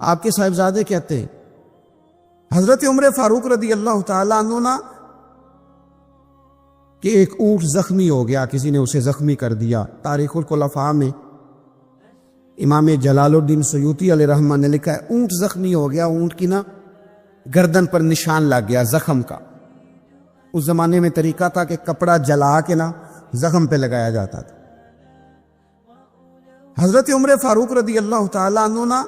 آپ کے صاحبزادے کہتے ہیں حضرت عمر فاروق رضی اللہ تعالیٰ عنہ نا کہ ایک اونٹ زخمی ہو گیا، کسی نے اسے زخمی کر دیا۔ تاریخ الخلفاء میں امام جلال الدین سیوطی علیہ رحمہ نے لکھا ہے اونٹ زخمی ہو گیا، اونٹ کی نا گردن پر نشان لگ گیا زخم کا۔ اس زمانے میں طریقہ تھا کہ کپڑا جلا کے نا زخم پہ لگایا جاتا تھا۔ حضرت عمر فاروق رضی اللہ تعالیٰ عنہ نا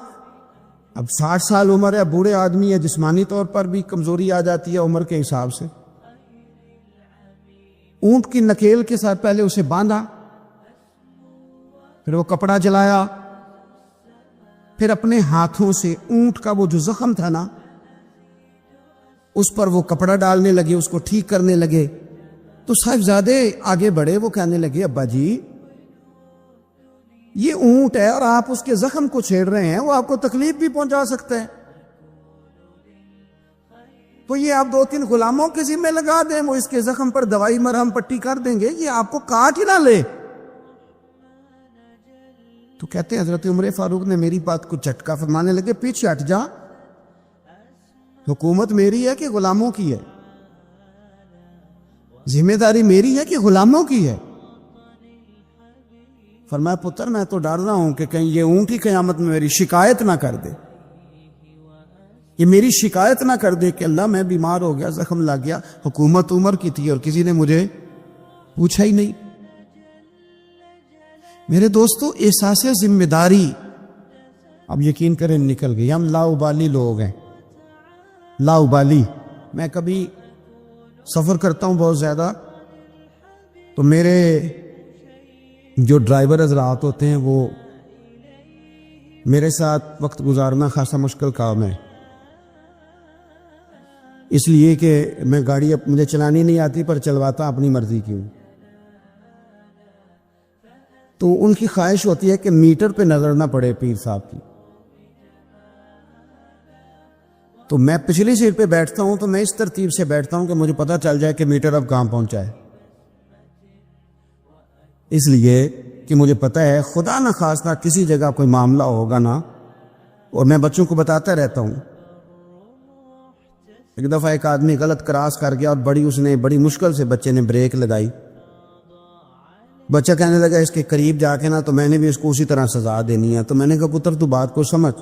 اب 60 سال عمر ہے، بوڑھے آدمی ہے، جسمانی طور پر بھی کمزوری آ جاتی ہے عمر کے حساب سے۔ اونٹ کی نکیل کے ساتھ پہلے اسے باندھا، پھر وہ کپڑا جلایا، پھر اپنے ہاتھوں سے اونٹ کا وہ جو زخم تھا نا اس پر وہ کپڑا ڈالنے لگے، اس کو ٹھیک کرنے لگے۔ تو صاحبزادے آگے بڑھے، وہ کہنے لگے ابا جی یہ اونٹ ہے اور آپ اس کے زخم کو چھیڑ رہے ہیں، وہ آپ کو تکلیف بھی پہنچا سکتا ہے، تو یہ آپ 2-3 غلاموں کے ذمہ لگا دیں، وہ اس کے زخم پر دوائی مرہم پٹی کر دیں گے، یہ آپ کو کاٹ ہی نہ لے۔ تو کہتے ہیں حضرت عمر فاروق نے میری بات کو جھٹکا، فرمانے لگے پیچھے ہٹ جا، حکومت میری ہے کہ غلاموں کی ہے؟ ذمہ داری میری ہے کہ غلاموں کی ہے؟ فرمایا پتر میں تو ڈر رہا ہوں کہ کہیں یہ اونٹ ہی قیامت میں میری شکایت نہ کر دے، یہ میری شکایت نہ کر دے کہ اللہ میں بیمار ہو گیا، زخم لگ گیا، حکومت عمر کی تھی اور کسی نے مجھے پوچھا ہی نہیں۔ میرے دوستو احساس ذمہ داری اب یقین کریں نکل گئی، ہم لاؤبالی لوگ ہیں، لاؤبالی۔ میں کبھی سفر کرتا ہوں بہت زیادہ، تو میرے جو ڈرائیور حضرات ہوتے ہیں وہ میرے ساتھ وقت گزارنا خاصا مشکل کام ہے، اس لیے کہ میں گاڑی مجھے چلانی نہیں آتی پر چلواتا اپنی مرضی کی ہوں۔ تو ان کی خواہش ہوتی ہے کہ میٹر پہ نظر نہ پڑے پیر صاحب کی، تو میں پچھلی سیٹ پہ بیٹھتا ہوں تو میں اس ترتیب سے بیٹھتا ہوں کہ مجھے پتہ چل جائے کہ میٹر اب کہاں پہنچا ہے، اس لیے کہ مجھے پتہ ہے خدا نہ خواستہ کسی جگہ کوئی معاملہ ہوگا نا، اور میں بچوں کو بتاتا رہتا ہوں۔ ایک دفعہ ایک آدمی غلط کراس کر گیا اور بڑی مشکل سے بچے نے بریک لگائی، بچہ کہنے لگا اس کے قریب جا کے نا تو میں نے بھی اس کو اسی طرح سزا دینی ہے۔ تو میں نے کہا پتر تو بات کو سمجھ،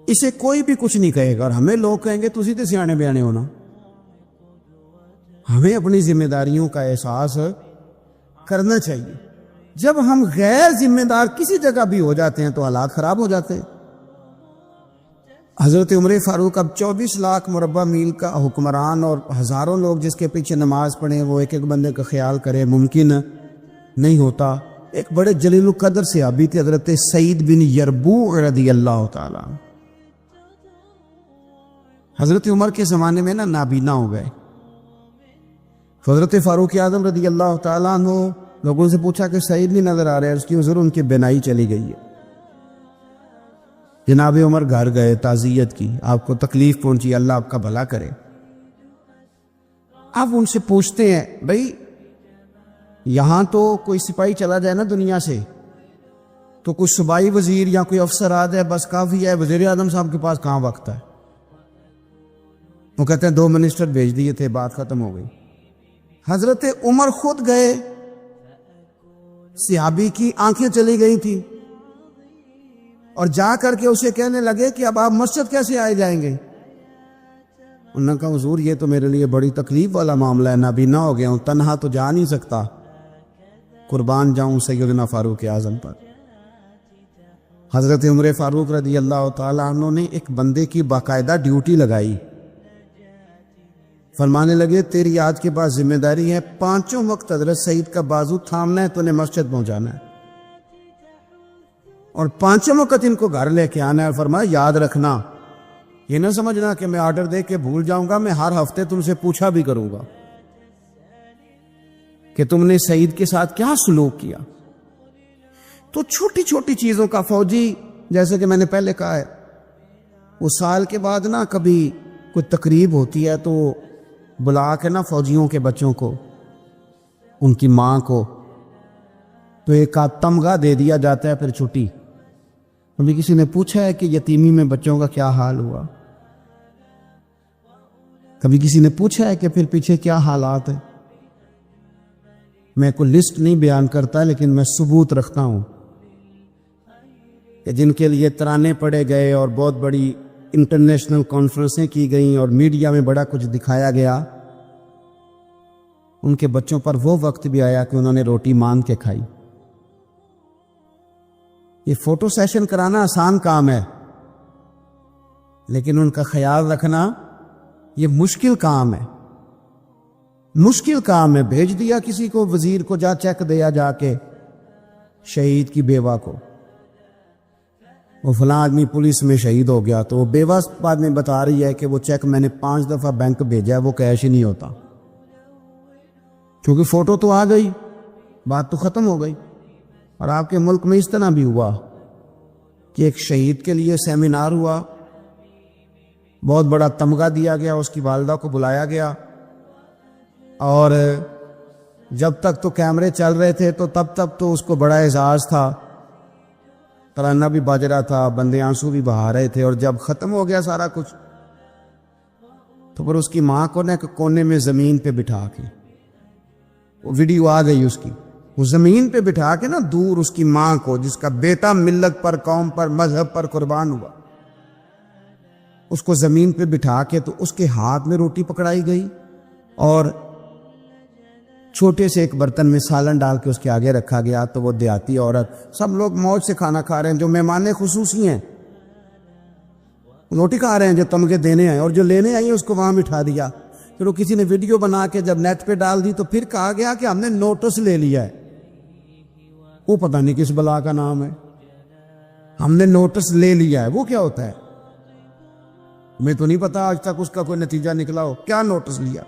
اسے کوئی بھی کچھ نہیں کہے گا اور ہمیں لوگ کہیں گے تسی تے سیانے بیانے ہونا۔ ہمیں اپنی ذمہ داریوں کا احساس کرنا چاہیے۔ جب ہم غیر ذمہ دار کسی جگہ بھی ہو جاتے ہیں تو حالات خراب ہو جاتے ہیں۔ حضرت عمر فاروق اب 24 لاکھ مربع میل کا حکمران اور ہزاروں لوگ جس کے پیچھے نماز پڑھیں، وہ ایک ایک بندے کا خیال کرے، ممکن نہیں ہوتا۔ ایک بڑے جلیل القدر صحابی تھے حضرت سعید بن یربوع رضی اللہ تعالیٰ، حضرت عمر کے زمانے میں نا نابینا ہو گئے، حضرت فاروق اعظم رضی اللہ تعالیٰ عنہ لوگوں سے پوچھا کہ سعید نہیں نظر آ رہے، اس کی حضور ان کی بینائی چلی گئی ہے۔ جناب عمر گھر گئے، تعزیت کی، آپ کو تکلیف پہنچی، اللہ آپ کا بھلا کرے۔ آپ ان سے پوچھتے ہیں بھائی یہاں تو کوئی سپاہی چلا جائے نا دنیا سے تو کوئی صوبائی وزیر یا کوئی افسر آ جائے بس کافی ہے، وزیر اعظم صاحب کے پاس کہاں وقت ہے؟ وہ کہتے ہیں 2 منسٹر بھیج دیے تھے، بات ختم ہو گئی۔ حضرت عمر خود گئے، صحابی کی آنکھیں چلی گئی تھی، اور جا کر کے اسے کہنے لگے کہ اب آپ مسجد کیسے آئے جائیں گے؟ انہوں نے کہا حضور یہ تو میرے لیے بڑی تکلیف والا معاملہ ہے، نابینا ہو گیا ہوں، تنہا تو جا نہیں سکتا، قربان جاؤں سیدنا فاروق اعظم پر۔ حضرت عمر فاروق رضی اللہ تعالیٰ عنہ نے ایک بندے کی باقاعدہ ڈیوٹی لگائی، فرمانے لگے تیری آج کے پاس ذمہ داری ہے 5 وقت حضرت سعید کا بازو تھامنا ہے، تو انہیں مسجد پہنچانا ہے، اور 5 وقت ان کو گھر لے کے آنا ہے۔ اور فرمایا یاد رکھنا، یہ نہ سمجھنا کہ میں آرڈر دے کے بھول جاؤں گا، میں ہر ہفتے تم سے پوچھا بھی کروں گا کہ تم نے سعید کے ساتھ کیا سلوک کیا۔ تو چھوٹی چھوٹی چیزوں کا فوجی، جیسے کہ میں نے پہلے کہا ہے، وہ سال کے بعد نا کبھی کوئی تقریب ہوتی ہے تو بلا کے نا فوجیوں کے بچوں کو، ان کی ماں کو، تو ایک تمغہ دے دیا جاتا ہے، پھر چھٹی کبھی کسی نے پوچھا ہے کہ یتیمی میں بچوں کا کیا حال ہوا؟ کبھی کسی نے پوچھا ہے کہ پھر پیچھے کیا حالات ہیں؟ میں کوئی لسٹ نہیں بیان کرتا، لیکن میں ثبوت رکھتا ہوں کہ جن کے لیے ترانے پڑے گئے اور بہت بڑی انٹرنیشنل کانفرنسیں کی گئیں اور میڈیا میں بڑا کچھ دکھایا گیا، ان کے بچوں پر وہ وقت بھی آیا کہ انہوں نے روٹی مانگ کے کھائی۔ یہ فوٹو سیشن کرانا آسان کام ہے، لیکن ان کا خیال رکھنا یہ مشکل کام ہے، مشکل کام ہے۔ بھیج دیا کسی کو، وزیر کو، جا چیک دیا جا کے شہید کی بیوہ کو، وہ فلاں آدمی پولیس میں شہید ہو گیا، تو وہ بیوہ بعد میں بتا رہی ہے کہ وہ چیک میں نے 5 دفعہ بینک بھیجا ہے، وہ کیش ہی نہیں ہوتا، کیونکہ فوٹو تو آ گئی، بات تو ختم ہو گئی۔ اور آپ کے ملک میں اس طرح بھی ہوا کہ ایک شہید کے لیے سیمینار ہوا، بہت بڑا تمغہ دیا گیا، اس کی والدہ کو بلایا گیا، اور جب تک تو کیمرے چل رہے تھے تو تب تک تو اس کو بڑا اعزاز تھا، ترانہ بھی بج رہا تھا، بندے آنسو بھی بہا رہے تھے، اور جب ختم ہو گیا سارا کچھ تو پھر اس کی ماں کو نے کونے میں زمین پہ بٹھا کے، وہ ویڈیو آ گئی اس کی، وہ زمین پہ بٹھا کے نا دور اس کی ماں کو، جس کا بیٹا ملت پر، قوم پر، مذہب پر قربان ہوا، اس کو زمین پہ بٹھا کے تو اس کے ہاتھ میں روٹی پکڑائی گئی، اور چھوٹے سے ایک برتن میں سالن ڈال کے اس کے آگے رکھا گیا، تو وہ دیہاتی عورت، سب لوگ موج سے کھانا کھا رہے ہیں، جو مہمان خصوصی ہیں روٹی کھا رہے ہیں، جو تمغے دینے آئے، اور جو لینے آئی اس کو وہاں بٹھا دیا۔ پھر وہ کسی نے ویڈیو بنا کے جب نیٹ پہ ڈال دی تو پھر کہا گیا کہ ہم نے نوٹس لے لیا ہے، وہ پتہ نہیں کس بلا کا نام ہے، ہم نے نوٹس لے لیا ہے، وہ کیا ہوتا ہے؟ میں تو نہیں پتا آج تک اس کا کوئی نتیجہ نکلا ہو۔ کیا نوٹس لیا؟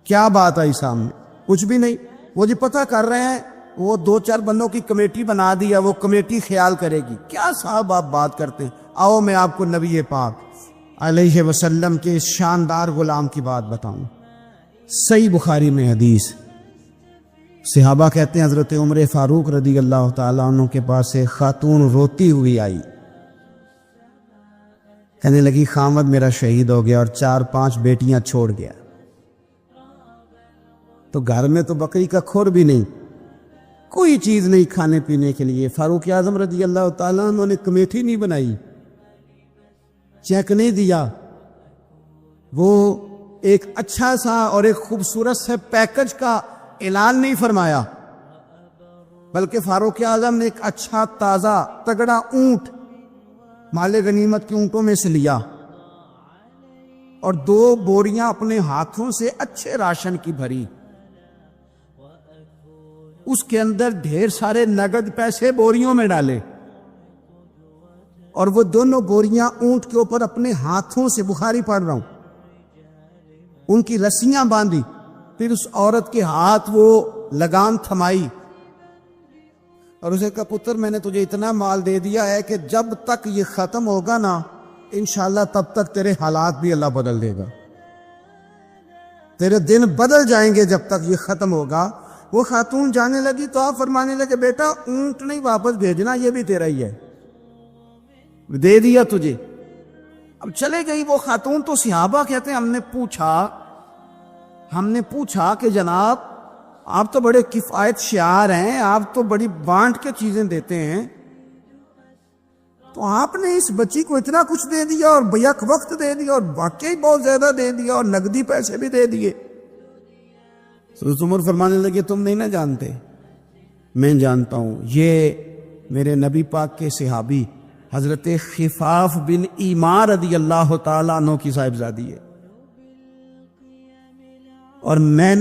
کیا بات آئی سامنے؟ کچھ بھی نہیں۔ وہ جی پتہ کر رہے ہیں، وہ 2-4 بندوں کی کمیٹی بنا دی ہے، وہ کمیٹی خیال کرے گی۔ کیا صاحب آپ بات کرتے ہیں؟ آؤ میں آپ کو نبی پاک علیہ وسلم کے اس شاندار غلام کی بات بتاؤں۔ صحیح بخاری میں حدیث، صحابہ کہتے ہیں حضرت عمر فاروق رضی اللہ تعالیٰ عنہ کے پاس ایک خاتون روتی ہوئی آئی، کہنے لگی خامد میرا شہید ہو گیا اور 4-5 بیٹیاں چھوڑ گیا، تو گھر میں تو بکری کا کھور بھی نہیں، کوئی چیز نہیں کھانے پینے کے لیے۔ فاروق اعظم رضی اللہ تعالیٰ عنہ نے کمیٹی نہیں بنائی، چیک نہیں دیا، وہ ایک اچھا سا اور ایک خوبصورت سے پیکج کا اعلان نہیں فرمایا، بلکہ فاروق اعظم نے ایک اچھا تازہ تگڑا اونٹ مال غنیمت کے اونٹوں میں سے لیا، اور 2 بوریاں اپنے ہاتھوں سے اچھے راشن کی بھری، اس کے اندر ڈھیر سارے نگد پیسے بوریوں میں ڈالے، اور وہ دونوں بوریاں اونٹ کے اوپر اپنے ہاتھوں سے، بخاری پڑھ رہا ہوں، ان کی رسیاں باندھی، پھر اس عورت کے ہاتھ وہ لگام تھمائی، اور اسے کہا پتر میں نے تجھے اتنا مال دے دیا ہے کہ جب تک یہ ختم ہوگا نا انشاءاللہ تب تک تیرے حالات بھی اللہ بدل دے گا، تیرے دن بدل جائیں گے جب تک یہ ختم ہوگا۔ وہ خاتون جانے لگی تو آپ فرمانے لگے بیٹا اونٹ نہیں واپس بھیجنا، یہ بھی تیرا ہی ہے، دے دیا تجھے۔ اب چلے گئی وہ خاتون، تو صحابہ کہتے ہیں ہم نے پوچھا کہ جناب آپ تو بڑے کفایت شعار ہیں، آپ تو بڑی بانٹ کے چیزیں دیتے ہیں، تو آپ نے اس بچی کو اتنا کچھ دے دیا اور بیک وقت دے دیا، اور واقعی بہت زیادہ دے دیا، اور نقدی پیسے بھی دے دیے۔ حضرت عمر فرمانے لگے تم نہیں نہ جانتے، میں جانتا ہوں، یہ میرے نبی پاک کے صحابی حضرت خفاف بن ایمار رضی اللہ تعالیٰ عنہ کی صاحبزادی ہے، اور میں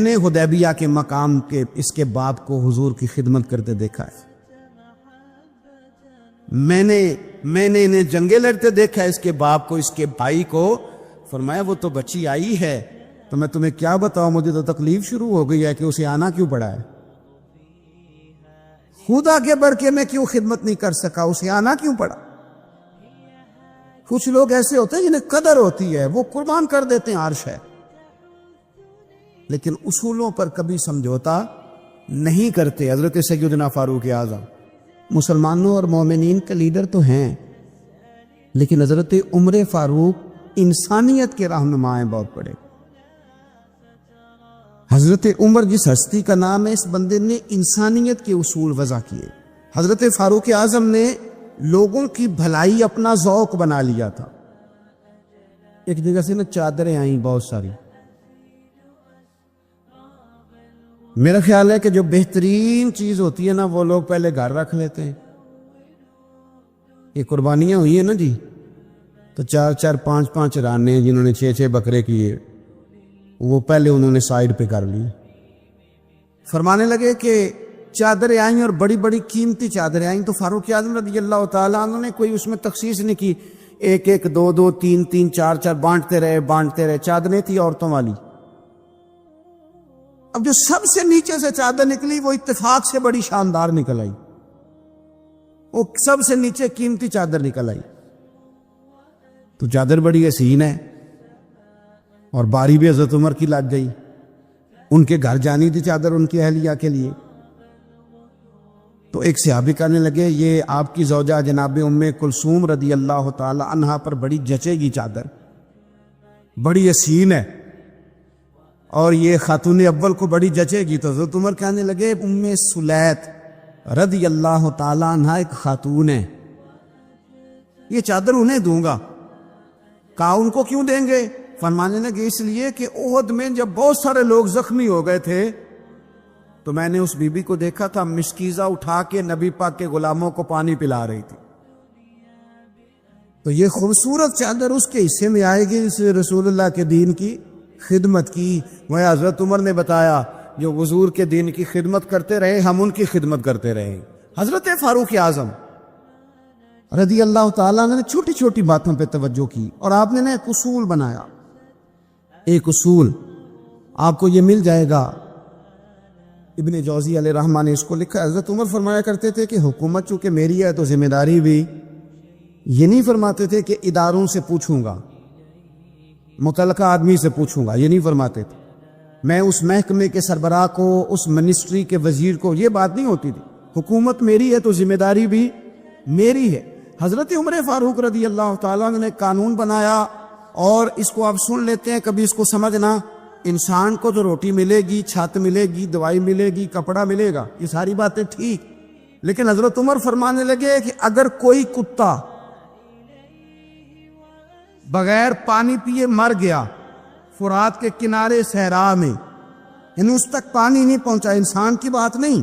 نے حدیبیہ کے مقام کے اس کے باپ کو حضور کی خدمت کرتے دیکھا ہے، میں نے انہیں جنگیں لڑتے دیکھا ہے، اس کے باپ کو، اس کے بھائی کو۔ فرمایا وہ تو بچی آئی ہے تو میں تمہیں کیا بتاؤں، مجھے تو تکلیف شروع ہو گئی ہے کہ اسے آنا کیوں پڑا ہے، خود آگے بڑھ کے میں کیوں خدمت نہیں کر سکا، اسے آنا کیوں پڑا۔ کچھ لوگ ایسے ہوتے ہیں جنہیں قدر ہوتی ہے، وہ قربان کر دیتے ہیں عرش ہے، لیکن اصولوں پر کبھی سمجھوتا نہیں کرتے۔ حضرت سیدنا فاروق اعظم مسلمانوں اور مومنین کے لیڈر تو ہیں، لیکن حضرت عمر فاروق انسانیت کے رہنما ہیں بہت بڑے۔ حضرت عمر جس ہستی کا نام ہے، اس بندے نے انسانیت کے اصول وضع کیے۔ حضرت فاروق اعظم نے لوگوں کی بھلائی اپنا ذوق بنا لیا تھا۔ ایک جگہ سے نا چادریں آئیں بہت ساری، میرا خیال ہے کہ جو بہترین چیز ہوتی ہے نا وہ لوگ پہلے گھر رکھ لیتے ہیں۔ یہ قربانیاں ہوئی ہیں نا جی، تو 4 5 رانے ہیں جنہوں نے 6 بکرے کیے، وہ پہلے انہوں نے سائیڈ پہ کر لی۔ فرمانے لگے کہ چادریں آئیں اور بڑی بڑی قیمتی چادریں آئیں، تو فاروق اعظم رضی اللہ تعالیٰ عنہ نے کوئی اس میں تخصیص نہیں کی، 1 2 2 3 3 4 بانٹتے رہے۔ چادریں تھی عورتوں والی۔ اب جو سب سے نیچے سے چادر نکلی وہ اتفاق سے بڑی شاندار نکل آئی، وہ سب سے نیچے قیمتی چادر نکل آئی۔ تو چادر بڑی حسین ہے اور باری بھی حضرت عمر کی لگ گئی، ان کے گھر جانی تھی چادر ان کی اہلیہ کے لیے۔ تو ایک صحابی کہنے لگے یہ آپ کی زوجہ جناب ام کلثوم رضی اللہ تعالی عنہا پر بڑی جچے گی چادر، بڑی حسین ہے، اور یہ خاتون اول کو بڑی جچے گی۔ تو حضرت عمر کہنے لگے ام سلیت رضی اللہ تعالی عنہا ایک خاتون ہے، یہ چادر انہیں دوں گا۔ کہا ان کو کیوں دیں گے؟ فرمانے لگے اس لیے کہ احد میں جب بہت سارے لوگ زخمی ہو گئے تھے تو میں نے اس بی بی کو دیکھا تھا مشکیزہ اٹھا کے نبی پاک کے غلاموں کو پانی پلا رہی تھی، تو یہ خوبصورت چادر اس کے حصے میں آئے گی اس رسول اللہ کے دین کی خدمت کی۔ وہ حضرت عمر نے بتایا جو حضور کے دین کی خدمت کرتے رہے ہم ان کی خدمت کرتے رہے۔ حضرت فاروق اعظم رضی اللہ تعالیٰ نے چھوٹی چھوٹی باتوں پہ توجہ کی، اور آپ نے ایک اصول بنایا۔ ایک اصول آپ کو یہ مل جائے گا، ابن جوزی علیہ رحمہ نے اس کو لکھا۔ حضرت عمر فرمایا کرتے تھے کہ حکومت چونکہ میری ہے تو ذمہ داری بھی، یہ نہیں فرماتے تھے کہ اداروں سے پوچھوں گا، متعلقہ آدمی سے پوچھوں گا، یہ نہیں فرماتے تھے۔ میں اس محکمے کے سربراہ کو، اس منسٹری کے وزیر کو، یہ بات نہیں ہوتی تھی۔ حکومت میری ہے تو ذمہ داری بھی میری ہے۔ حضرت عمر فاروق رضی اللہ تعالیٰ نے قانون بنایا، اور اس کو آپ سن لیتے ہیں، کبھی اس کو سمجھنا۔ انسان کو تو روٹی ملے گی، چھت ملے گی، دوائی ملے گی، کپڑا ملے گا، یہ ساری باتیں ٹھیک، لیکن حضرت عمر فرمانے لگے کہ اگر کوئی کتا بغیر پانی پیے مر گیا فرات کے کنارے صحرا میں، یعنی اس تک پانی نہیں پہنچا، انسان کی بات نہیں،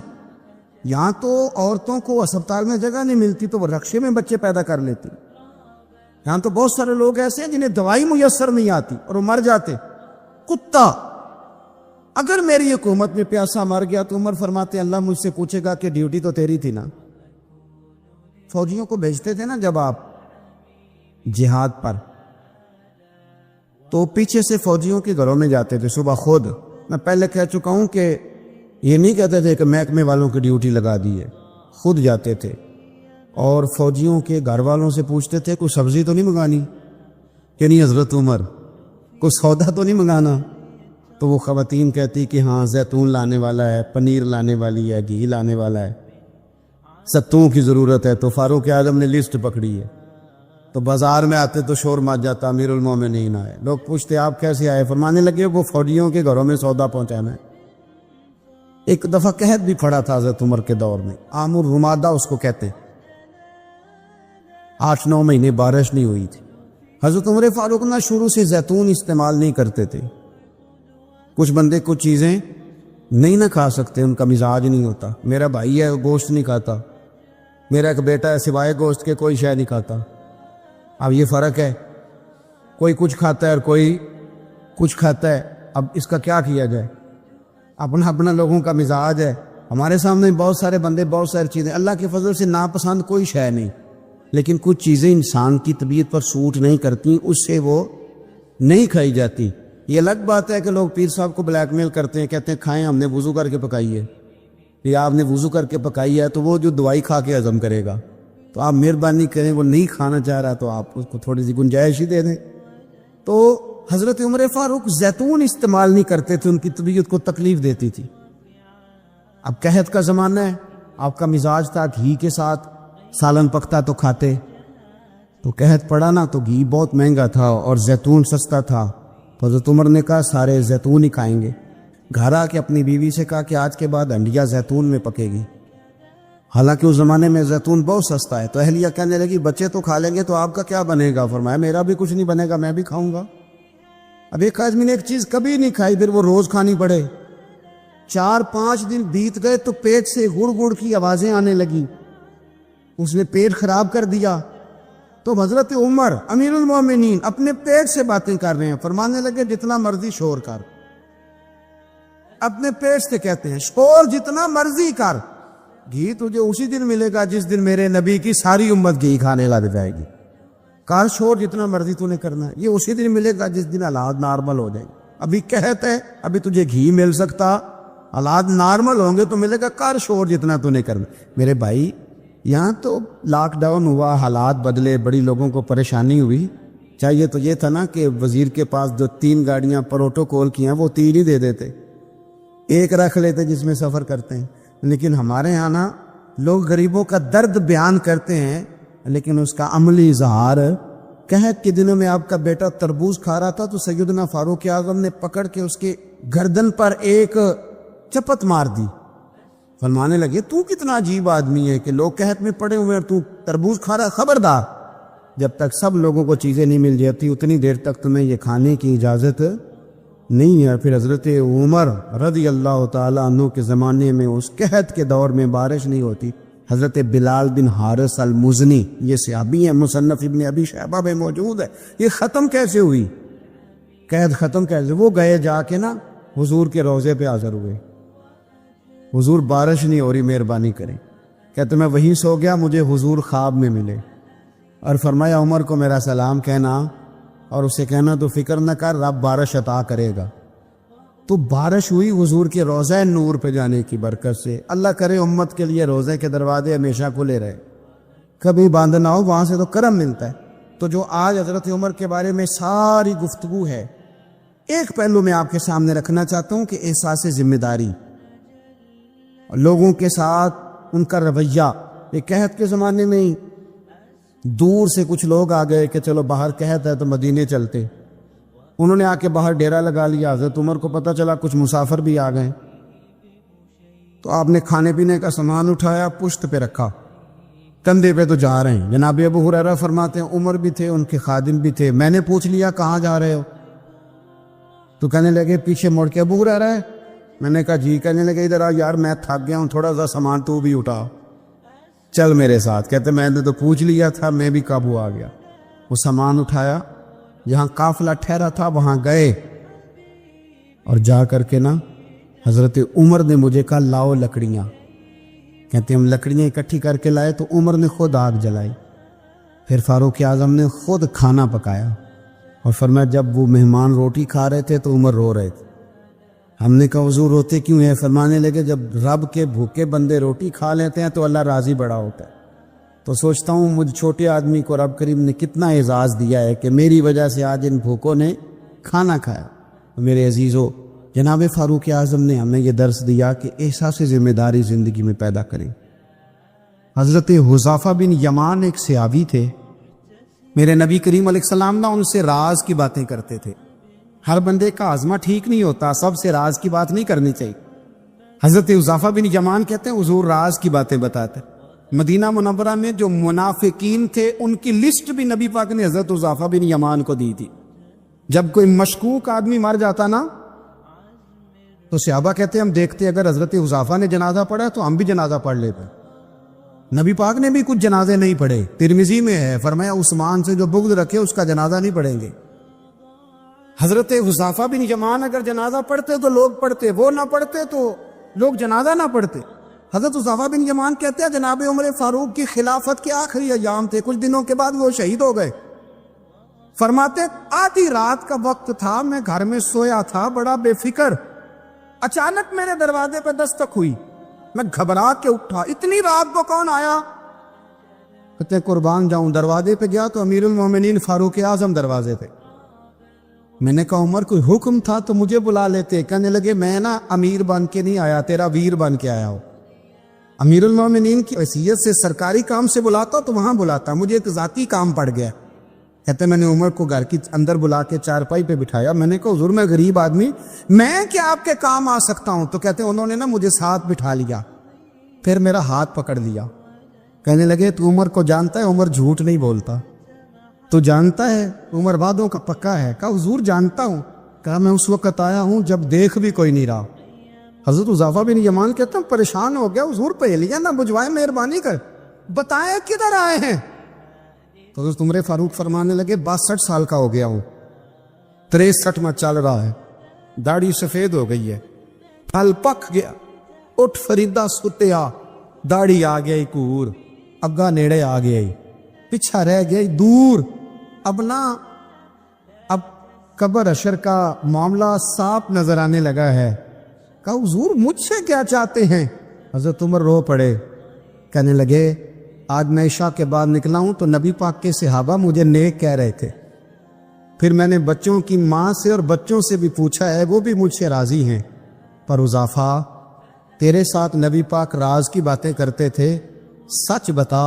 یہاں تو عورتوں کو اسپتال میں جگہ نہیں ملتی تو وہ رکشے میں بچے پیدا کر لیتی، یہاں تو بہت سارے لوگ ایسے ہیں جنہیں دوائی میسر نہیں آتی اور وہ مر جاتے۔ کتا اگر میری حکومت میں پیاسا مر گیا تو عمر فرماتے اللہ مجھ سے پوچھے گا کہ ڈیوٹی تو تیری تھی نا۔ فوجیوں کو بھیجتے تھے نا جب آپ جہاد پر، تو پیچھے سے فوجیوں کے گھروں میں جاتے تھے صبح خود۔ میں پہلے کہہ چکا ہوں کہ یہ نہیں کہتے تھے کہ محکمے والوں کی ڈیوٹی لگا دی ہے، خود جاتے تھے اور فوجیوں کے گھر والوں سے پوچھتے تھے کوئی سبزی تو نہیں منگانی، کہ نہیں حضرت عمر کوئی سودا تو نہیں منگانا؟ تو وہ خواتین کہتی کہ ہاں زیتون لانے والا ہے، پنیر لانے والی ہے، گھی لانے والا ہے، ستوں کی ضرورت ہے۔ تو فاروق اعظم نے لسٹ پکڑی ہے، تو بازار میں آتے تو شور مچ جاتا امیر المومنین آئے، لوگ پوچھتے آپ کیسے آئے؟ فرمانے لگے وہ فوجیوں کے گھروں میں سودا پہنچانا ہے۔ ایک دفعہ قحط بھی پڑا تھا حضرت عمر کے دور میں، عام الرمادہ اس کو کہتے، 8 9 مہینے بارش نہیں ہوئی تھی۔ حضرت عمر فاروق نہ شروع سے زیتون استعمال نہیں کرتے تھے۔ کچھ بندے کچھ چیزیں نہیں نہ کھا سکتے، ان کا مزاج نہیں ہوتا۔ میرا بھائی ہے گوشت نہیں کھاتا، میرا ایک بیٹا ہے سوائے گوشت کے کوئی شے نہیں کھاتا۔ اب یہ فرق ہے، کوئی کچھ کھاتا ہے اور کوئی کچھ کھاتا ہے، اب اس کا کیا کیا جائے؟ اپنا اپنا لوگوں کا مزاج ہے۔ ہمارے سامنے بہت سارے بندے بہت ساری چیزیں، اللہ کے فضل سے ناپسند کوئی شے نہیں، لیکن کچھ چیزیں انسان کی طبیعت پر سوٹ نہیں کرتی، اس سے وہ نہیں کھائی جاتی۔ یہ الگ بات ہے کہ لوگ پیر صاحب کو بلیک میل کرتے ہیں، کہتے ہیں کھائیں، ہم نے وضو کر کے پکائی ہے، یا آپ نے وضو کر کے پکائی ہے تو وہ جو دوائی کھا کے ہضم کرے گا، تو آپ مہربانی کریں، وہ نہیں کھانا چاہ رہا تو آپ اس کو تھوڑی سی گنجائش ہی دے دیں۔ تو حضرت عمر فاروق زیتون استعمال نہیں کرتے تھے، ان کی طبیعت کو تکلیف دیتی تھی۔ اب قحط کا زمانہ ہے، آپ کا مزاج تھا گھی کے ساتھ سالن پکتا تو کھاتے، تو قحط پڑا نا تو گھی بہت مہنگا تھا اور زیتون سستا تھا، تو حضرت عمر نے کہا سارے زیتون ہی کھائیں گے۔ گھر آ کے اپنی بیوی سے کہا کہ آج کے بعد ہنڈیا زیتون میں پکے گی، حالانکہ اس زمانے میں زیتون بہت سستا ہے۔ تو اہلیہ کہنے لگی بچے تو کھا لیں گے تو آپ کا کیا بنے گا؟ فرمایا میرا بھی کچھ نہیں بنے گا، میں بھی کھاؤں گا۔ اب ایک آدمی نے ایک چیز کبھی نہیں کھائی، پھر وہ روز کھانی پڑے، 4-5 دن بیت گئے تو پیٹ سے گڑ گڑ کی آوازیں آنے لگی، اس نے پیٹ خراب کر دیا۔ تو حضرت عمر امیر المومنین اپنے پیٹ سے باتیں کر رہے ہیں، فرمانے لگے جتنا مرضی شور کر، اپنے پیٹ سے کہتے ہیں شور جتنا مرضی کر، گھی تجھے اسی دن ملے گا جس دن میرے نبی کی ساری امت گھی کھانے لگ جائے گی۔ کار شور جتنا مرضی تو نے کرنا ہے، یہ اسی دن ملے گا جس دن حالات نارمل ہو جائیں گے۔ ابھی کہتے ہیں ابھی تجھے گھی مل سکتا، حالات نارمل ہوں گے تو ملے گا، کار شور جتنا تو نے کرنا۔ میرے بھائی یہاں تو لاک ڈاؤن ہوا، حالات بدلے، بڑی لوگوں کو پریشانی ہوئی، چاہیے تو یہ تھا نا کہ وزیر کے پاس جو 3 گاڑیاں پروٹوکول کی ہیں وہ 3 ہی دے دیتے، ایک رکھ لیتے جس میں سفر کرتے ہیں۔ لیکن ہمارے یہاں نا لوگ غریبوں کا درد بیان کرتے ہیں لیکن اس کا عملی اظہار۔ قحط کے دنوں میں آپ کا بیٹا تربوز کھا رہا تھا تو سیدنا فاروق اعظم نے پکڑ کے اس کے گردن پر ایک چپت مار دی، فرمانے لگے تو کتنا عجیب آدمی ہے کہ لوگ قحط میں پڑے ہوئے ہیں تو تربوز کھا رہا، خبردار جب تک سب لوگوں کو چیزیں نہیں مل جاتی اتنی دیر تک تمہیں یہ کھانے کی اجازت نہیں ہے۔ پھر حضرت عمر رضی اللہ تعالیٰ عنہ کے زمانے میں اس قحط کے دور میں بارش نہیں ہوتی، حضرت بلال بن حارث المزنی، یہ صحابی ہیں، مصنف ابن ابی شیبہ میں موجود ہے، یہ ختم کیسے ہوئی، قحط ختم کیسے؟ وہ گئے جا کے نا حضور کے روضے پہ حاضر ہوئے، حضور بارش نہیں ہو رہی مہربانی کریں، کہتے میں وہیں سو گیا، مجھے حضور خواب میں ملے اور فرمایا عمر کو میرا سلام کہنا اور اسے کہنا تو فکر نہ کر رب بارش عطا کرے گا۔ تو بارش ہوئی حضور کے روضہ نور پہ جانے کی برکت سے۔ اللہ کرے امت کے لیے روضے کے دروازے ہمیشہ کھلے رہے، کبھی بند نہ ہو، وہاں سے تو کرم ملتا ہے۔ تو جو آج حضرت عمر کے بارے میں ساری گفتگو ہے، ایک پہلو میں آپ کے سامنے رکھنا چاہتا ہوں کہ احساس ذمہ داری، لوگوں کے ساتھ ان کا رویہ۔ یہ قحط کے زمانے میں ہی دور سے کچھ لوگ آ گئے کہ چلو باہر قحط ہے تو مدینے چلتے، انہوں نے آ کے باہر ڈیرا لگا لیا، حضرت عمر کو پتہ چلا کچھ مسافر بھی آ گئے، تو آپ نے کھانے پینے کا سامان اٹھایا، پشت پہ رکھا، کندھے پہ تو جا رہے ہیں۔ جناب ابو ہریرہ فرماتے ہیں عمر بھی تھے، ان کے خادم بھی تھے، میں نے پوچھ لیا کہاں جا رہے ہو؟ تو کہنے لگے پیچھے مڑ کے ابو ہریرہ ہے؟ میں نے کہا جی۔ کہنے لگے ادھر آ یار میں تھک گیا ہوں، تھوڑا سا سامان تو بھی اٹھا، چل میرے ساتھ۔ کہتے میں نے تو پوچھ لیا تھا، میں بھی قابو آ گیا۔ وہ سامان اٹھایا، جہاں قافلہ ٹھہرا تھا وہاں گئے اور جا کر کے نا حضرت عمر نے مجھے کہا لاؤ لکڑیاں، کہتے ہم لکڑیاں اکٹھی کر کے لائے تو عمر نے خود آگ جلائی، پھر فاروق اعظم نے خود کھانا پکایا اور فرمایا جب وہ مہمان روٹی کھا رہے تھے تو عمر رو رہے تھے۔ ہم نے کہا حضور روتے کیوں ہیں؟ فرمانے لگے جب رب کے بھوکے بندے روٹی کھا لیتے ہیں تو اللہ راضی بڑا ہوتا ہے۔ تو سوچتا ہوں مجھ چھوٹے آدمی کو رب کریم نے کتنا اعزاز دیا ہے کہ میری وجہ سے آج ان بھوکوں نے کھانا کھایا۔ میرے عزیزو، جناب فاروق اعظم نے ہمیں یہ درس دیا کہ احساس ذمہ داری زندگی میں پیدا کریں۔ حضرت حذیفہ بن یمان ایک صحابی تھے، میرے نبی کریم علیہ السلام نا ان سے راز کی باتیں کرتے تھے۔ ہر بندے کا آزما ٹھیک نہیں ہوتا، سب سے راز کی بات نہیں کرنی چاہیے۔ حضرت حذیفہ بن یمان کہتے ہیں حضور راز کی باتیں بتاتے۔ مدینہ منورہ میں جو منافقین تھے ان کی لسٹ بھی نبی پاک نے حضرت حذیفہ بن یمان کو دی تھی۔ جب کوئی مشکوک آدمی مر جاتا نا تو صحابہ کہتے ہیں ہم دیکھتے اگر حضرت حذیفہ نے جنازہ پڑھا تو ہم بھی جنازہ پڑھ لیتے۔ نبی پاک نے بھی کچھ جنازے نہیں پڑھے، ترمذی میں ہے، فرمایا عثمان سے جو بغض رکھے اس کا جنازہ نہیں پڑھیں گے۔ حضرت حذیفہ بن یمان اگر جنازہ پڑھتے تو لوگ پڑھتے، وہ نہ پڑھتے تو لوگ جنازہ نہ پڑھتے۔ حضرت حذیفہ بن یمان کہتے ہیں جناب عمر فاروق کی خلافت کے آخری ایام تھے، کچھ دنوں کے بعد وہ شہید ہو گئے۔ فرماتے آدھی رات کا وقت تھا، میں گھر میں سویا تھا بڑا بے فکر، اچانک میرے دروازے پہ دستک ہوئی، میں گھبرا کے اٹھا، اتنی رات کو کون آیا؟ کہتے قربان جاؤں، دروازے پہ گیا تو امیر المومنین فاروق اعظم دروازے پہ۔ میں نے کہا عمر کوئی حکم تھا تو مجھے بلا لیتے۔ کہنے لگے میں نا امیر بن کے نہیں آیا، تیرا ویر بن کے آیا ہوں۔ امیر المومنین کی حیثیت سے سرکاری کام سے بلاتا تو وہاں بلاتا، مجھے ایک ذاتی کام پڑ گیا۔ کہتے میں نے عمر کو گھر کی اندر بلا کے چارپائی پہ بٹھایا، میں نے کہا حضور میں غریب آدمی، میں کیا آپ کے کام آ سکتا ہوں؟ تو کہتے انہوں نے نا مجھے ساتھ بٹھا لیا، پھر میرا ہاتھ پکڑ لیا، کہنے لگے تو عمر کو جانتا ہے؟ عمر جھوٹ نہیں بولتا، تو جانتا ہے عمر وعدوں کا پکا ہے؟ کہا حضور جانتا ہوں۔ کہا میں اس وقت آیا ہوں جب دیکھ بھی کوئی نہیں رہا۔ حضرت حذیفہ بن یمان کہتا ہوں پریشان ہو گیا، حضور پہیلیاں نہ بجھوائے، مہربانی کر بتائیں کدھر آئے ہیں؟ تو حضرت عمر فاروق فرمانے لگے 62 سال کا ہو گیا ہوں، 63 میں چل رہا ہے، داڑھی سفید ہو گئی ہے، پھل پک گیا، اٹھ فریدہ ستیا، داڑھی آ گیا کور، اگا نیڑے آ گیا، پیچھا رہ گیا دور، اب قبر اشر کا معاملہ صاف نظر آنے لگا ہے۔ کہا حضور مجھ سے کیا چاہتے ہیں؟ حضرت عمر رو پڑے، کہنے لگے آج میں عشاء کے بعد نکلا ہوں تو نبی پاک کے صحابہ مجھے نیک کہہ رہے تھے، پھر میں نے بچوں کی ماں سے اور بچوں سے بھی پوچھا ہے، وہ بھی مجھ سے راضی ہیں، پر حذیفہ تیرے ساتھ نبی پاک راز کی باتیں کرتے تھے، سچ بتا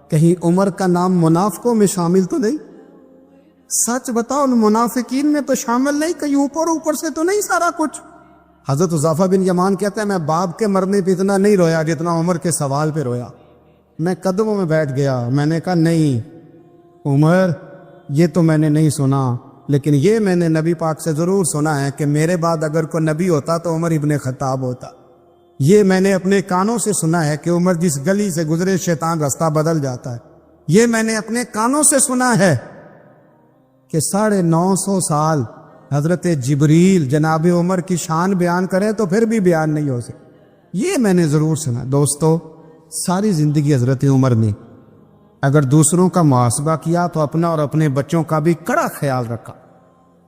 کہیں عمر کا نام منافقوں میں شامل تو نہیں؟ سچ بتا ان منافقین میں تو شامل نہیں، کہیں اوپر سے تو نہیں سارا کچھ؟ حضرت حذیفہ بن یمان کہتا ہے میں باپ کے مرنے پہ اتنا نہیں رویا جتنا عمر کے سوال پہ رویا، میں قدموں میں بیٹھ گیا، میں نے کہا نہیں عمر یہ تو میں نے نہیں سنا، لیکن یہ میں نے نبی پاک سے ضرور سنا ہے کہ میرے بعد اگر کوئی نبی ہوتا تو عمر ابن خطاب ہوتا، یہ میں نے اپنے کانوں سے سنا ہے کہ عمر جس گلی سے گزرے شیطان رستہ بدل جاتا ہے، یہ میں نے اپنے کانوں سے سنا ہے کہ 950 سال حضرت جبریل جناب عمر کی شان بیان کریں تو پھر بھی بیان نہیں ہو سکے، یہ میں نے ضرور سنا۔ دوستو ساری زندگی حضرت عمر نے اگر دوسروں کا محاسبہ کیا تو اپنا اور اپنے بچوں کا بھی کڑا خیال رکھا،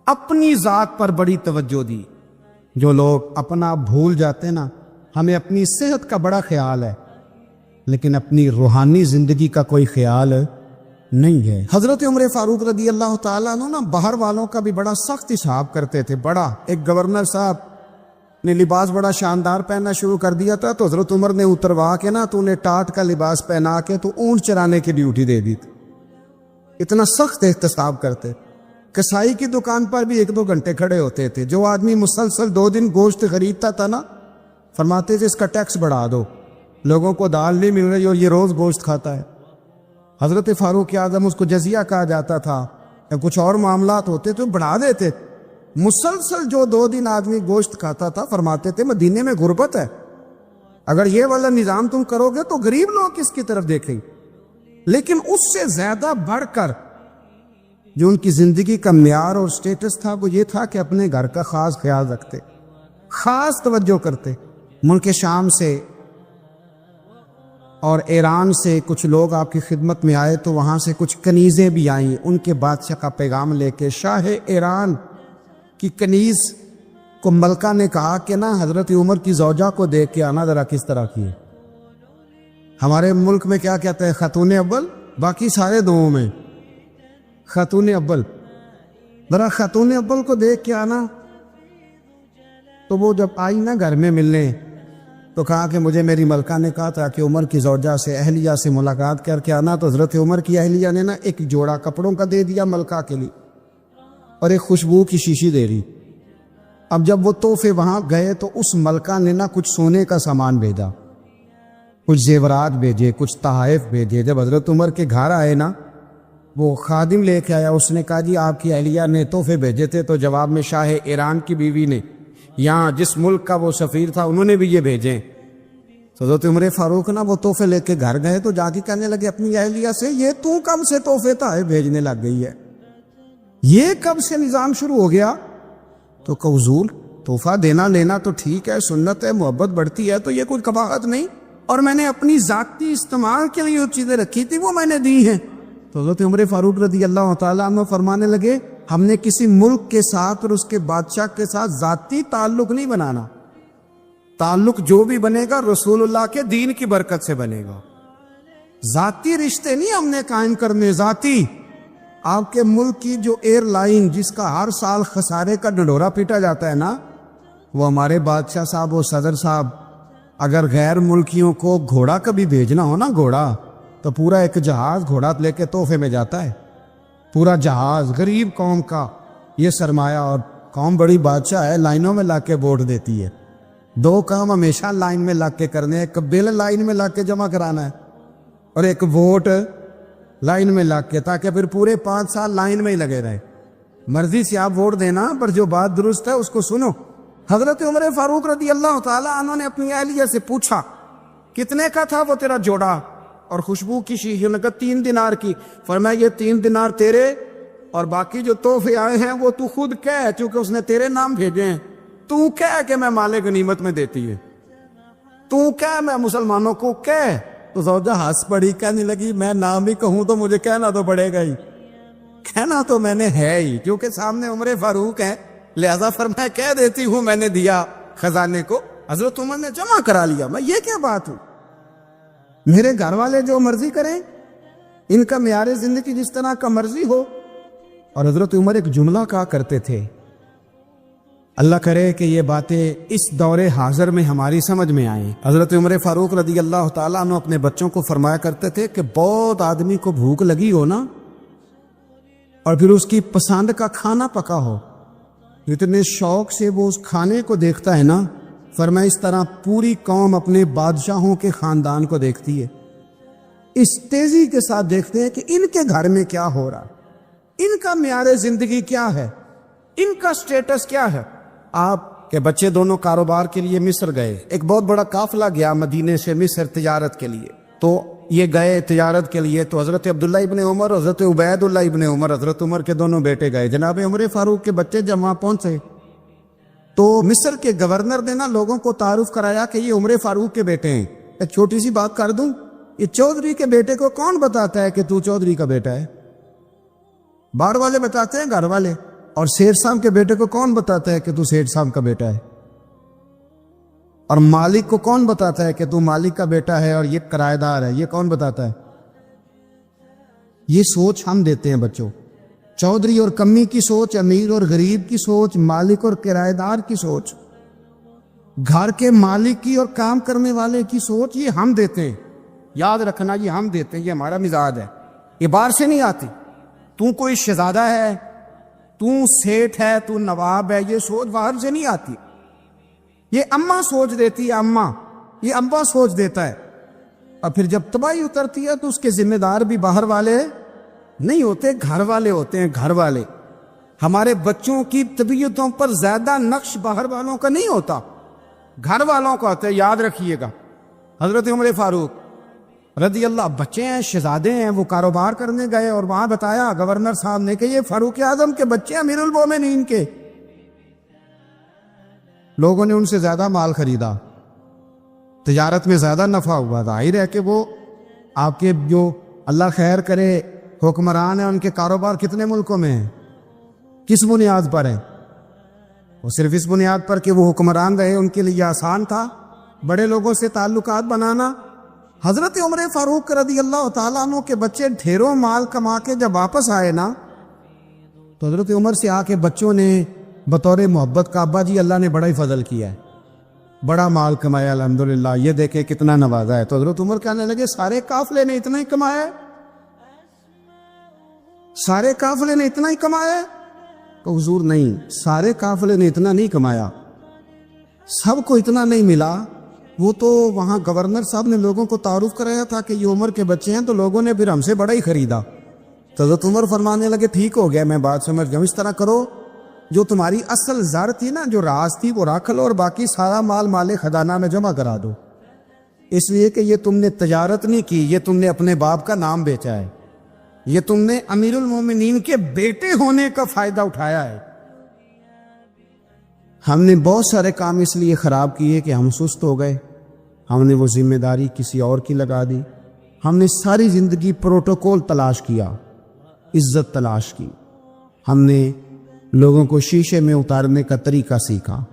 اپنی ذات پر بڑی توجہ دی۔ جو لوگ اپنا بھول جاتے نا، ہمیں اپنی صحت کا بڑا خیال ہے لیکن اپنی روحانی زندگی کا کوئی خیال نہیں ہے۔ حضرت عمر فاروق رضی اللہ تعالیٰ عنہ نا باہر والوں کا بھی بڑا سخت حساب کرتے تھے، بڑا ایک گورنر صاحب نے لباس بڑا شاندار پہننا شروع کر دیا تھا تو حضرت عمر نے اتروا کے نا تو انہیں ٹاٹ کا لباس پہنا کے تو اونٹ چرانے کی ڈیوٹی دے دی تھی، اتنا سخت احتساب کرتے۔ کسائی کی دکان پر بھی 1-2 گھنٹے کھڑے ہوتے تھے، جو آدمی مسلسل 2 دن گوشت خریدتا تھا نا، فرماتے تھے اس کا ٹیکس بڑھا دو، لوگوں کو دال نہیں مل رہی اور یہ روز گوشت کھاتا ہے۔ حضرت فاروق اعظم اس کو جزیہ کہا جاتا تھا، یا کچھ اور معاملات ہوتے تو بڑھا دیتے۔ مسلسل جو 2 دن آدمی گوشت کھاتا تھا، فرماتے تھے مدینے میں غربت ہے، اگر یہ والا نظام تم کرو گے تو غریب لوگ کس کی طرف دیکھیں گے۔ لیکن اس سے زیادہ بڑھ کر جو ان کی زندگی کا معیار اور سٹیٹس تھا وہ یہ تھا کہ اپنے گھر کا خاص خیال رکھتے، خاص توجہ کرتے۔ ملک شام سے اور ایران سے کچھ لوگ آپ کی خدمت میں آئے تو وہاں سے کچھ کنیزیں بھی آئیں، ان کے بادشاہ کا پیغام لے کے۔ شاہ ایران کی کنیز کو ملکہ نے کہا کہ نا حضرت عمر کی زوجہ کو دیکھ کے آنا ذرا کس طرح کی ہے۔ ہمارے ملک میں کیا کہتے ہیں خاتون اول، باقی سارے دووں میں خاتون اول، ذرا خاتون اول کو دیکھ کے آنا۔ تو وہ جب آئی نا گھر میں ملنے تو کہا کہ مجھے میری ملکہ نے کہا تھا کہ عمر کی زوجہ سے اہلیہ سے ملاقات کر کے آنا، تو حضرت عمر کی اہلیہ نے نا ایک جوڑا کپڑوں کا دے دیا ملکہ کے لیے اور ایک خوشبو کی شیشی دے دی۔ اب جب وہ تحفے وہاں گئے تو اس ملکہ نے نا کچھ سونے کا سامان بھیجا، کچھ زیورات بھیجے، کچھ تحائف بھیجے۔ جب حضرت عمر کے گھر آئے نا، وہ خادم لے کے آیا، اس نے کہا جی آپ کی اہلیہ نے تحفے بھیجے تھے، تو جواب میں شاہ ایران کی بیوی نے، یہاں جس ملک کا وہ سفیر تھا، انہوں نے بھی یہ بھیجے۔ تو حضرت عمر فاروق نا وہ تحفے لے کے گھر گئے تو جا کے کہنے لگے اپنی اہلیہ سے، یہ تو کب سے تحفے تحائف بھیجنے لگ گئی ہے، یہ کب سے نظام شروع ہو گیا؟ تو کہ حضور تحفہ دینا لینا تو ٹھیک ہے، سنت ہے، محبت بڑھتی ہے، تو یہ کوئی قباحت نہیں، اور میں نے اپنی ذاتی استعمال کے لیے جو چیزیں رکھی تھی وہ میں نے دی ہیں۔ تو حضرت عمر فاروق رضی اللہ تعالیٰ عنہ فرمانے لگے ہم نے کسی ملک کے ساتھ اور اس کے بادشاہ کے ساتھ ذاتی تعلق نہیں بنانا، تعلق جو بھی بنے گا رسول اللہ کے دین کی برکت سے بنے گا۔ ذاتی رشتے نہیں ہم نے قائم کرنے، ذاتی۔ آپ کے ملک کی جو ایئر لائن جس کا ہر سال خسارے کا ڈنڈورا پیٹا جاتا ہے نا، وہ ہمارے بادشاہ صاحب اور صدر صاحب اگر غیر ملکیوں کو گھوڑا کبھی بھیجنا ہو نا، گھوڑا، تو پورا ایک جہاز گھوڑا لے کے تحفے میں جاتا ہے، پورا جہاز غریب قوم کا یہ سرمایہ، اور قوم بڑی بادشاہ ہے، لائنوں میں لا کے ووٹ دیتی ہے۔ دو کام ہمیشہ لائن میں لگ کے کرنے، ایک بل لائن میں لگ کے جمع کرانا ہے اور ایک ووٹ لائن میں لگ کے، تاکہ پھر پورے 5 سال لائن میں ہی لگے رہے۔ مرضی سے آپ ووٹ دینا، پر جو بات درست ہے اس کو سنو۔ حضرت عمر فاروق رضی اللہ تعالیٰ عنہ نے اپنی اہلیہ سے پوچھا کتنے کا تھا وہ تیرا جوڑا اور خوشبو کی شیشی؟ نے کہا 3 دینار کی۔ فرمایا یہ 3 دینار تیرے، اور باقی جو تحفے آئے ہیں وہ تو خود کہہ، چونکہ اس نے تیرے نام بھیجے ہیں، تو کہہ کہ میں مال غنیمت میں دیتی ہے، تو کہہ میں مسلمانوں کو کہہ۔ تو زوجہ ہنس پڑی، کہنے لگی میں نام ہی کہوں تو مجھے کہنا تو پڑے گا ہی، کہنا تو میں نے ہے ہی، کیونکہ سامنے عمر فاروق ہے، لہذا فرمایا کہہ دیتی ہوں میں نے دیا خزانے کو۔ حضرت عمر نے جمع کرا لیا۔ میں یہ کیا بات ہوں، میرے گھر والے جو مرضی کریں، ان کا معیار زندگی جس طرح کا مرضی ہو۔ اور حضرت عمر ایک جملہ کہا کرتے تھے، اللہ کرے کہ یہ باتیں اس دور حاضر میں ہماری سمجھ میں آئیں۔ حضرت عمر فاروق رضی اللہ تعالیٰ عنہ اپنے بچوں کو فرمایا کرتے تھے کہ بہت آدمی کو بھوک لگی ہو نا، اور پھر اس کی پسند کا کھانا پکا ہو، اتنے شوق سے وہ اس کھانے کو دیکھتا ہے نا، فرمایا اس طرح پوری قوم اپنے بادشاہوں کے خاندان کو دیکھتی ہے، اس تیزی کے ساتھ دیکھتے ہیں کہ ان کے گھر میں کیا ہو رہا ہے، ان کا معیار زندگی کیا ہے، ان کا سٹیٹس کیا ہے۔ آپ کے بچے دونوں کاروبار کے لیے مصر گئے، ایک بہت بڑا قافلہ گیا مدینے سے مصر تجارت کے لیے، تو یہ گئے تجارت کے لیے، تو حضرت عبداللہ ابن عمر، حضرت عبید اللہ ابن عمر، حضرت عمر کے دونوں بیٹے گئے۔ جناب عمر فاروق کے بچے جب وہاں پہنچے تو مصر کے گورنر نے نا لوگوں کو تعارف کرایا کہ یہ عمر فاروق کے بیٹے ہیں۔ ایک چھوٹی سی بات کر دوں، یہ چودھری کے بیٹے کو کون بتاتا ہے کہ تو چودھری کا بیٹا ہے؟ باہر والے بتاتے ہیں، گھر والے۔ اور سیٹھ صاحب کے بیٹے کو کون بتاتا ہے کہ تو سیٹھ صاحب کا بیٹا ہے؟ اور مالک کو کون بتاتا ہے کہ تو مالک کا بیٹا ہے اور یہ کرایہ دار ہے؟ یہ کون بتاتا ہے؟ یہ سوچ ہم دیتے ہیں بچوں، چودھری اور کمی کی سوچ، امیر اور غریب کی سوچ، مالک اور کرایہ دار کی سوچ، گھر کے مالک کی اور کام کرنے والے کی سوچ، یہ ہم دیتے ہیں۔ یاد رکھنا، یہ ہم دیتے ہیں، یہ ہمارا مزاج ہے، یہ باہر سے نہیں آتی۔ تو کوئی شہزادہ ہے، تو سیٹھ ہے، تو نواب ہے، یہ سوچ باہر سے نہیں آتی، یہ اماں سوچ دیتی ہے، اماں، یہ ابا سوچ دیتا ہے۔ اور پھر جب تباہی اترتی ہے تو اس کے ذمہ دار بھی باہر والے نہیں ہوتے، گھر والے ہوتے ہیں، گھر والے۔ ہمارے بچوں کی طبیعتوں پر زیادہ نقش باہر والوں کا نہیں ہوتا، گھر والوں کا ہوتا ہے، یاد رکھیے گا۔ حضرت عمر فاروق رضی اللہ، بچے ہیں، شہزادے ہیں، وہ کاروبار کرنے گئے اور وہاں بتایا گورنر صاحب نے کہ یہ فاروق اعظم کے بچے امیر المومنین کے۔ لوگوں نے ان سے زیادہ مال خریدا، تجارت میں زیادہ نفع ہوا۔ ظاہر ہے کہ وہ آپ کے جو اللہ خیر کرے حکمران ہیں، ان کے کاروبار کتنے ملکوں میں ہیں، کس بنیاد پر ہیں؟ وہ صرف اس بنیاد پر کہ وہ حکمران رہے، ان کے لیے آسان تھا بڑے لوگوں سے تعلقات بنانا۔ حضرت عمر فاروق رضی اللہ تعالیٰ عنہ کے بچے ڈھیروں مال کما کے جب واپس آئے نا، تو حضرت عمر سے آ کے بچوں نے بطور محبت کا، ابا جی اللہ نے بڑا ہی فضل کیا ہے، بڑا مال کمایا الحمدللہ، یہ دیکھیں کتنا نوازا ہے۔ تو حضرت عمر کہنے لگے سارے قافلے نے اتنا ہی کمایا ہے، سارے قافلے نے اتنا ہی کمایا ہے؟ تو حضور نہیں، سارے قافلے نے اتنا نہیں کمایا، سب کو اتنا نہیں ملا۔ وہ تو وہاں گورنر صاحب نے لوگوں کو تعارف کرایا تھا کہ یہ عمر کے بچے ہیں، تو لوگوں نے پھر ہم سے بڑا ہی خریدا۔ تو حضرت عمر فرمانے لگے ٹھیک ہو گیا، میں بات سمجھ گیا، اس طرح کرو، جو تمہاری اصل زر تھی نا، جو راز تھی، وہ رکھ لو، اور باقی سارا مال خزانہ میں جمع کرا دو، اس لیے کہ یہ تم نے تجارت نہیں کی، یہ تم نے اپنے باپ کا نام بیچا ہے، یہ تم نے امیر المومنین کے بیٹے ہونے کا فائدہ اٹھایا ہے۔ ہم نے بہت سارے کام اس لیے خراب کیے کہ ہم سست ہو گئے، ہم نے وہ ذمہ داری کسی اور کی لگا دی، ہم نے ساری زندگی پروٹوکول تلاش کیا، عزت تلاش کی، ہم نے لوگوں کو شیشے میں اتارنے کا طریقہ سیکھا،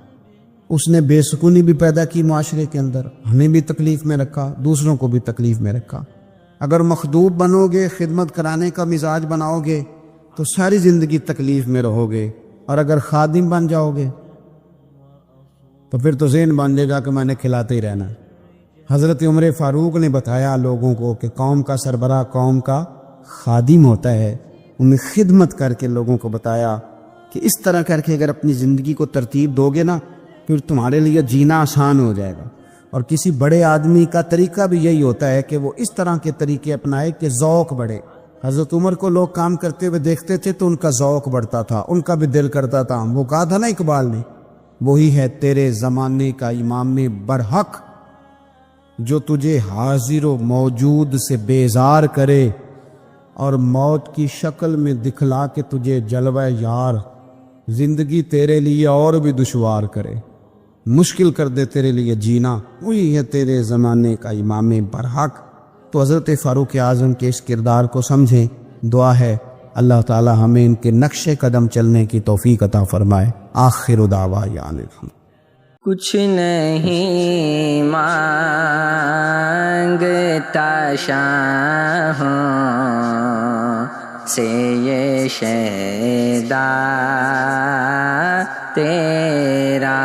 اس نے بے سکونی بھی پیدا کی معاشرے کے اندر، ہمیں بھی تکلیف میں رکھا، دوسروں کو بھی تکلیف میں رکھا۔ اگر مخدوم بنو گے، خدمت کرانے کا مزاج بناؤ گے تو ساری زندگی تکلیف میں رہو گے، اور اگر خادم بن جاؤ گے تو پھر تو ذہن بن جائے گا کہ میں نے کھلاتے ہی رہنا ہے۔ حضرت عمر فاروق نے بتایا لوگوں کو کہ قوم کا سربراہ قوم کا خادم ہوتا ہے، انہیں خدمت کر کے لوگوں کو بتایا کہ اس طرح کر کے اگر اپنی زندگی کو ترتیب دو گے نا پھر تمہارے لیے جینا آسان ہو جائے گا۔ اور کسی بڑے آدمی کا طریقہ بھی یہی ہوتا ہے کہ وہ اس طرح کے طریقے اپنائے کہ ذوق بڑھے۔ حضرت عمر کو لوگ کام کرتے ہوئے دیکھتے تھے تو ان کا ذوق بڑھتا تھا، ان کا بھی دل کرتا تھا۔ وہ کہا تھا نا اقبال نے، وہی ہے تیرے زمانے کا امام برحق جو تجھے حاضر و موجود سے بیزار کرے اور موت کی شکل میں دکھلا کے تجھے جلوہ یار، زندگی تیرے لیے اور بھی دشوار کرے، مشکل کر دے تیرے لیے جینا، وہی ہے تیرے زمانے کا امام برحق۔ تو حضرت فاروق اعظم کے اس کردار کو سمجھیں۔ دعا ہے اللہ تعالی ہمیں ان کے نقش قدم چلنے کی توفیق عطا فرمائے۔ آخر دعوانا الحمد۔ کچھ نہیں مانگتا شاہوں سے یہ شیدا تیرا،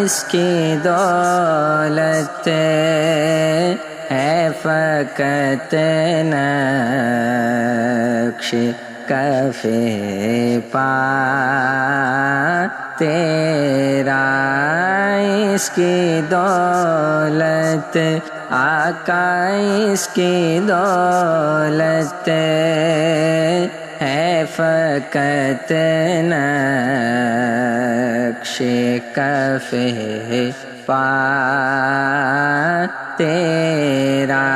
اس کی دولت ہے فقط نقش کف پا تیرا، اس کی دولت آقا، اس کی دولت ہے فقط نقش کف پا تیرا،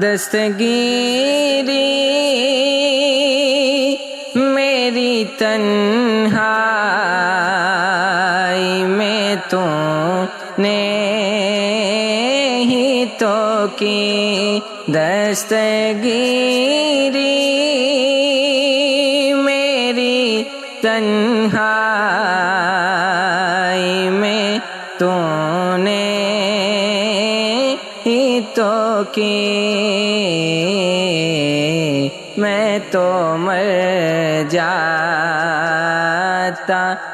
دستگیری میری تنہائی میں تو نے ہی تو کی، دستگیری میری تنہائی میں تو نے ہی تو کی، میں تو مر جاتا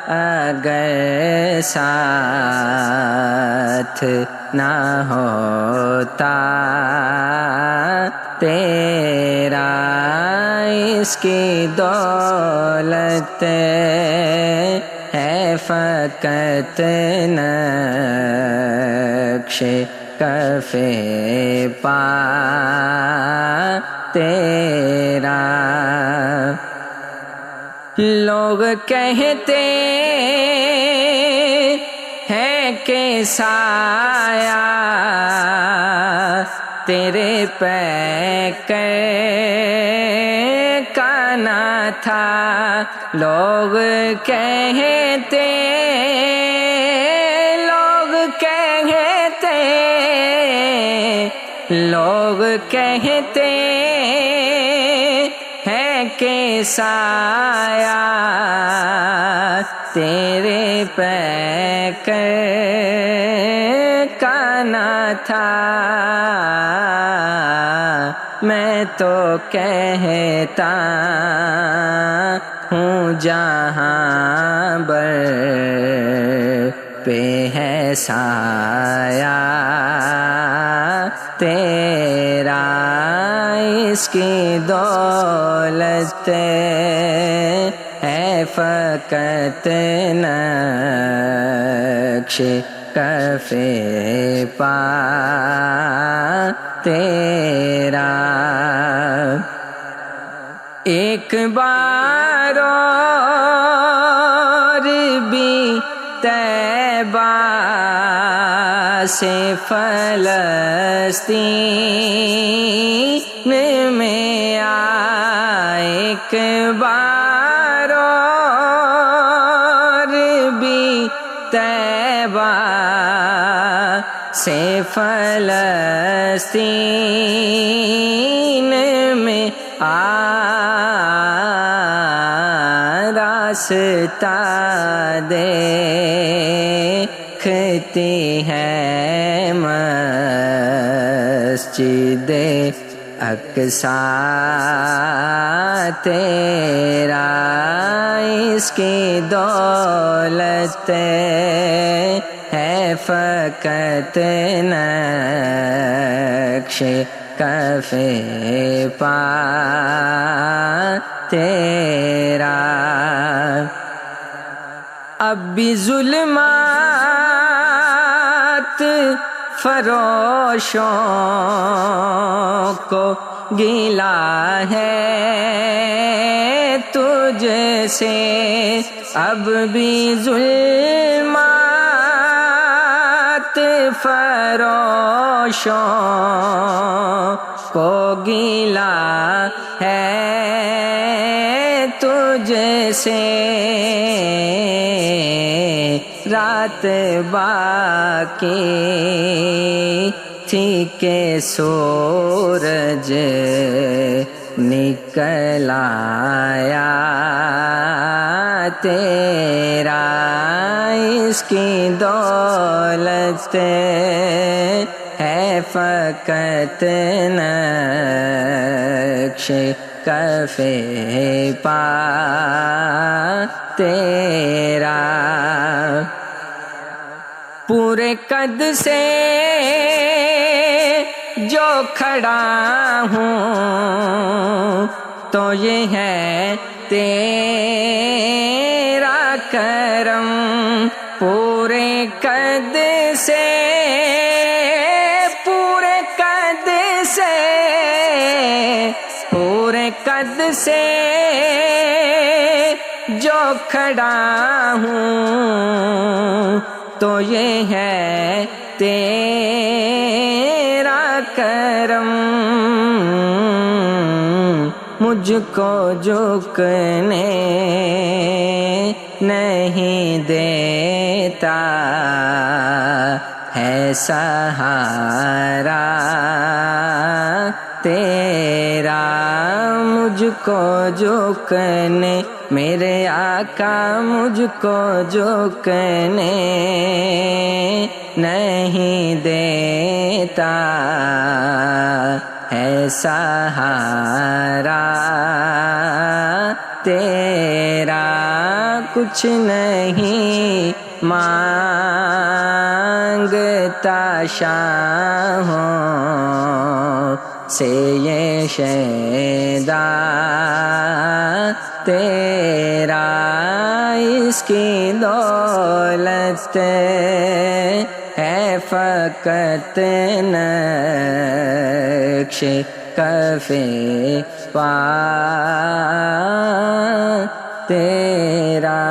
اگر ساتھ نہ ہوتا تیرا، اس کی دولت ہے فقط نقش کف پا تیرا۔ لوگ کہتے ہیں کہ سایہ تیرے پیکر کا نہ تھا، لوگ کہتے ہیں کہ سایہ تیرے پیکر کا نہ تھا، میں تو کہتا ہوں جہاں بر پہ ہے سایہ تیرا، اس کی دولت ہے فقط نقش کف پا تیرا۔ ایک بار اور بھی طیبہ سے فلسطین میں آ، ایک بار اور بھی طیبہ سے فلسطین میں آ، راستہ دیکھتی ہے مسجد اقصیٰ تیرا، اس کی دولت ہے فقط نقش کف پا تیرا. اب بھی ظلمات فروشوں کو گلا ہے تجھ سے. اب بھی ظلمات فروشوں کو گلا ہے تجھ سے. رات باقی تھی کہ سورج نکل آیا تیرا. اس کی دولت ہے فقط نقش کف پا تیرا. پورے قد سے جو کھڑا ہوں تو یہ ہے تیرا کرم. پورے قد سے پورے قد سے پورے قد سے جو کھڑا ہوں تو یہ ہے تیرا کرم. مجھ کو جھکنے نہیں دیتا ہے سہارا تیرا. مجھ کو جھکنے میرے آقا مجھ کو جھکنے نہیں دیتا ہے سہارا تیرا. کچھ نہیں مانگتا شاہوں سے یہ شیدا تیرا. اس کی دولت ہے فقط نقش کف پا تیرا.